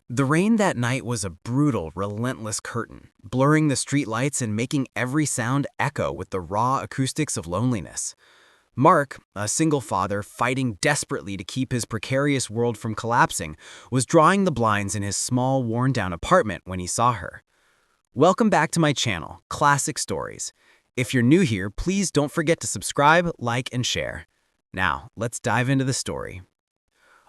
The rain that night was a brutal, relentless curtain, blurring the street lights and making every sound echo with the raw acoustics of loneliness. Mark, a single father fighting desperately to keep his precarious world from collapsing, was drawing the blinds in his small, worn-down apartment when he saw her. Welcome back to my channel, Classic Stories. If you're new here, please don't forget to subscribe, like, and share. Now, let's dive into the story.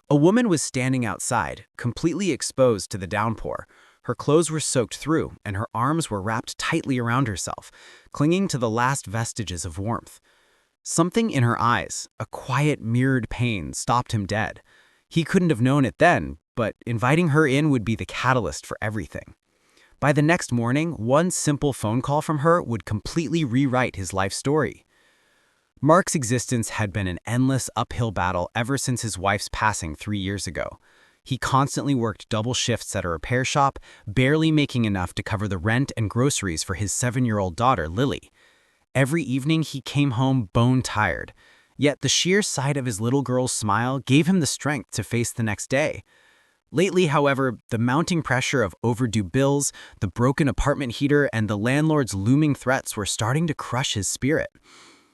A woman was standing outside, completely exposed to the downpour. Her clothes were soaked through, and her arms were wrapped tightly around herself, clinging to the last vestiges of warmth. Something in her eyes, a quiet, mirrored pain, stopped him dead. He couldn't have known it then, but inviting her in would be the catalyst for everything. By the next morning, one simple phone call from her would completely rewrite his life story. Mark's existence had been an endless uphill battle ever since his wife's passing 3 years ago. He constantly worked double shifts at a repair shop, barely making enough to cover the rent and groceries for his 7-year-old daughter, Lily. Every evening he came home bone-tired, yet the sheer sight of his little girl's smile gave him the strength to face the next day. Lately, however, the mounting pressure of overdue bills, the broken apartment heater, and the landlord's looming threats were starting to crush his spirit.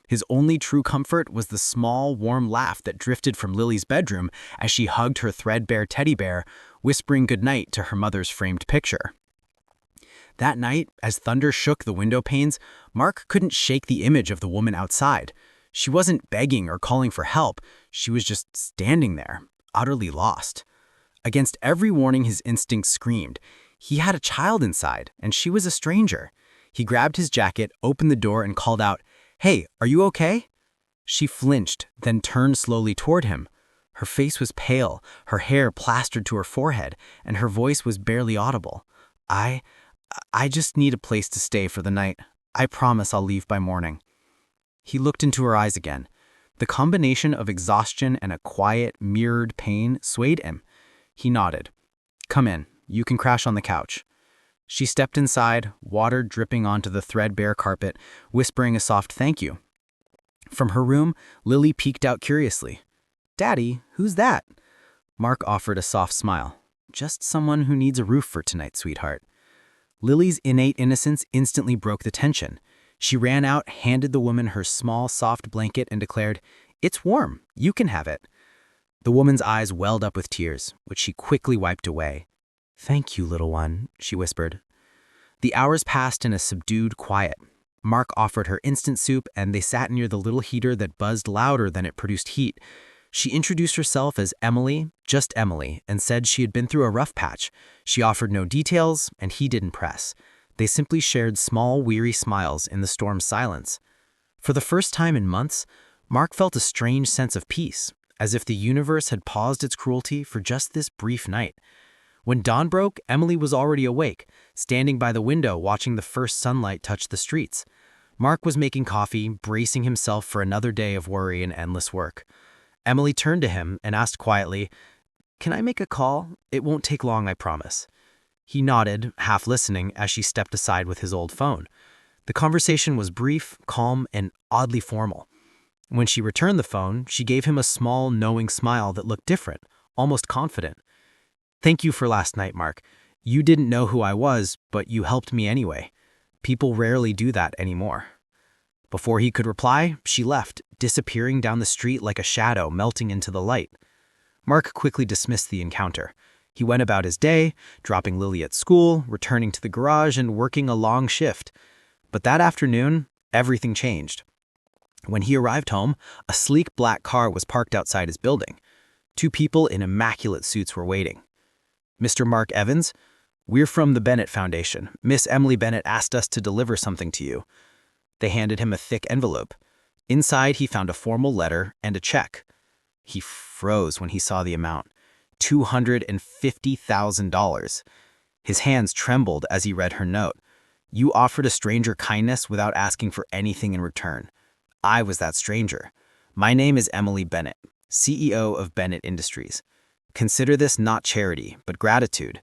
His only true comfort was the small, warm laugh that drifted from Lily's bedroom as she hugged her threadbare teddy bear, whispering goodnight to her mother's framed picture. That night, as thunder shook the window panes, Mark couldn't shake the image of the woman outside. She wasn't begging or calling for help. She was just standing there, utterly lost. Against every warning, his instincts screamed. He had a child inside, and she was a stranger. He grabbed his jacket, opened the door, and called out, "Hey, are you okay?" She flinched, then turned slowly toward him. Her face was pale, her hair plastered to her forehead, and her voice was barely audible. I just need a place to stay for the night. I promise I'll leave by morning." He looked into her eyes again. The combination of exhaustion and a quiet, mirrored pain swayed him. He nodded. "Come in. You can crash on the couch." She stepped inside, water dripping onto the threadbare carpet, whispering a soft thank you. From her room, Lily peeked out curiously. "Daddy, who's that?" Mark offered a soft smile. "Just someone who needs a roof for tonight, sweetheart." Lily's innate innocence instantly broke the tension. She ran out, handed the woman her small, soft blanket, and declared, "It's warm. You can have it." The woman's eyes welled up with tears, which she quickly wiped away. "Thank you, little one," she whispered. The hours passed in a subdued quiet. Mark offered her instant soup, and they sat near the little heater that buzzed louder than it produced heat. She introduced herself as Emily, just Emily, and said she had been through a rough patch. She offered no details, and he didn't press. They simply shared small, weary smiles in the storm's silence. For the first time in months, Mark felt a strange sense of peace, as if the universe had paused its cruelty for just this brief night. When dawn broke, Emily was already awake, standing by the window watching the first sunlight touch the streets. Mark was making coffee, bracing himself for another day of worry and endless work. Emily turned to him and asked quietly, "Can I make a call? It won't take long, I promise." He nodded, half listening, as she stepped aside with his old phone. The conversation was brief, calm, and oddly formal. When she returned the phone, she gave him a small, knowing smile that looked different, almost confident. "Thank you for last night, Mark. You didn't know who I was, but you helped me anyway. People rarely do that anymore." Before he could reply, she left, disappearing down the street like a shadow melting into the light. Mark quickly dismissed the encounter. He went about his day, dropping Lily at school, returning to the garage, and working a long shift. But that afternoon, everything changed. When he arrived home, a sleek black car was parked outside his building. 2 people in immaculate suits were waiting. "Mr. Mark Evans, we're from the Bennett Foundation. Miss Emily Bennett asked us to deliver something to you." They handed him a thick envelope. Inside, he found a formal letter and a check. He froze when he saw the amount. $250,000. His hands trembled as he read her note. "You offered a stranger kindness without asking for anything in return. I was that stranger. My name is Emily Bennett, CEO of Bennett Industries. Consider this not charity, but gratitude.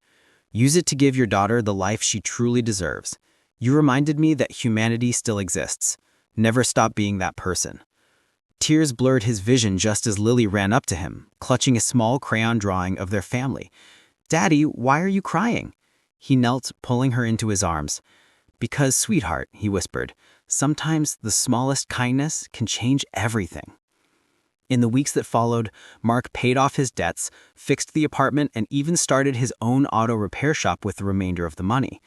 Use it to give your daughter the life she truly deserves. You reminded me that humanity still exists. Never stop being that person." Tears blurred his vision just as Lily ran up to him, clutching a small crayon drawing of their family. "Daddy, why are you crying?" He knelt, pulling her into his arms. "Because, sweetheart," he whispered, "sometimes the smallest kindness can change everything." In the weeks that followed, Mark paid off his debts, fixed the apartment, and even started his own auto repair shop with the remainder of the money.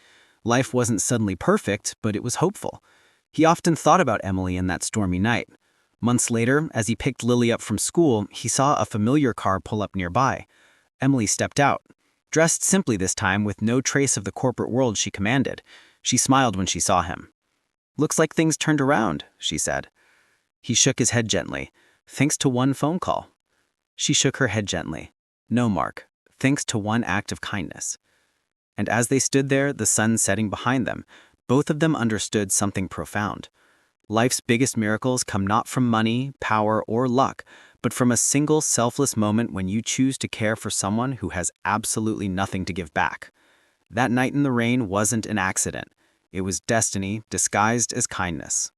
Life wasn't suddenly perfect, but it was hopeful. He often thought about Emily in that stormy night. Months later, as he picked Lily up from school, he saw a familiar car pull up nearby. Emily stepped out. Dressed simply this time, with no trace of the corporate world she commanded. She smiled when she saw him. "Looks like things turned around," she said. He shook his head gently. "Thanks to one phone call." She shook her head gently. "No, Mark. Thanks to one act of kindness." And as they stood there, the sun setting behind them, both of them understood something profound. Life's biggest miracles come not from money, power, or luck, but from a single selfless moment when you choose to care for someone who has absolutely nothing to give back. That night in the rain wasn't an accident. It was destiny disguised as kindness.